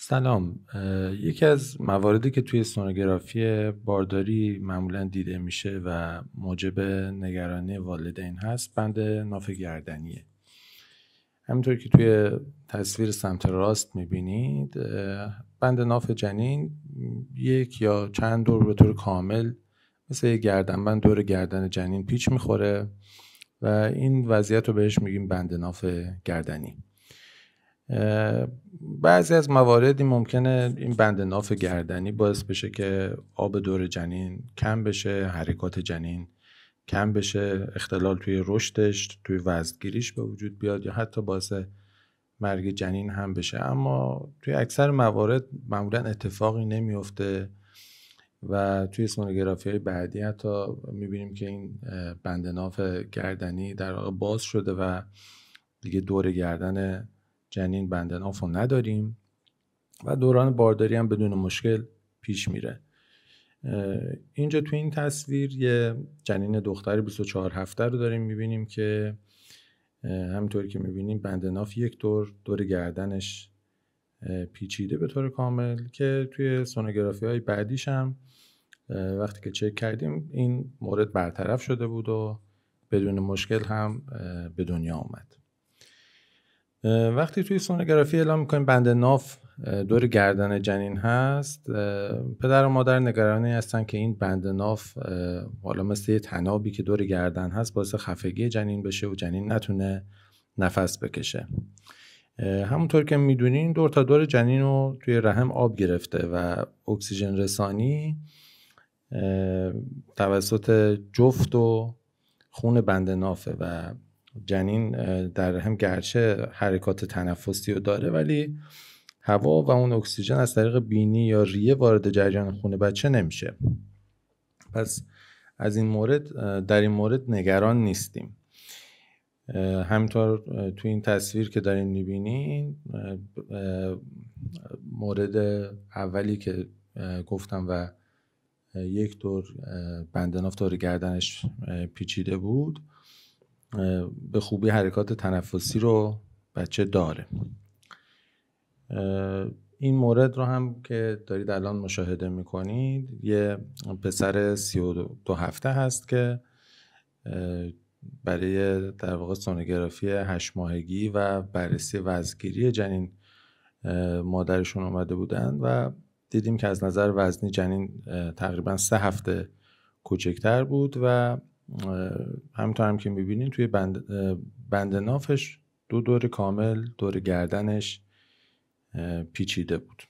سلام. یکی از مواردی که توی سونوگرافی بارداری معمولا دیده میشه و موجب نگرانی والدین هست بند ناف گردنیه. همینطور که توی تصویر سمت راست میبینید بند ناف جنین یک یا چند دور به طور کامل مثل یک گردنبند دور گردن جنین پیچ میخوره و این وضعیت رو بهش میگیم بند ناف گردنی. بعضی از مواردی ممکنه این بند ناف گردنی باعث بشه که آب دور جنین کم بشه، حرکات جنین کم بشه، اختلال توی رشدش، توی وزنگیریش به وجود بیاد یا حتی باعث مرگ جنین هم بشه. اما توی اکثر موارد معمولا اتفاقی نمیفته و توی سونوگرافی های بعدی حتی میبینیم که این بند ناف گردنی در واقع باز شده و دیگه دور گردن جنین بند ناف رو نداریم و دوران بارداری هم بدون مشکل پیش میره. اینجا توی این تصویر یه جنین دختر 24 هفته رو داریم میبینیم که همینطوری که میبینیم بند ناف یک دور گردنش پیچیده به طور کامل که توی سونوگرافی های بعدیش هم وقتی که چک کردیم این مورد برطرف شده بود و بدون مشکل هم به دنیا آمد. وقتی توی سونوگرافی اعلام میکنیم بند ناف دور گردن جنین هست، پدر و مادر نگرانی هستن که این بند ناف حالا مثل یه طنابی که دور گردن هست باعث خفگی جنین بشه و جنین نتونه نفس بکشه. همونطور که میدونین دور تا دور جنین رو توی رحم آب گرفته و اکسیژن رسانی توسط جفت و خون بند نافه و جنین در رحم گرچه حرکات تنفسی رو داره ولی هوا و اون اکسیژن از طریق بینی یا ریه وارد جریان خون بچه نمیشه. پس از این مورد در این مورد نگران نیستیم. همینطور تو این تصویر که دارین میبینین مورد اولی که گفتم و یک دور بند ناف دور گردنش پیچیده بود به خوبی حرکات تنفسی رو بچه داره. این مورد رو هم که دارید الان مشاهده میکنید یه پسر 32 هفته هست که برای در واقع سونوگرافی 8 ماهگی و بررسی وزنگیری جنین مادرشون اومده بودن و دیدیم که از نظر وزنی جنین تقریبا 3 هفته کوچکتر بود و همینطور هم که میبینین توی بند نافش دور کامل دور گردنش پیچیده بود.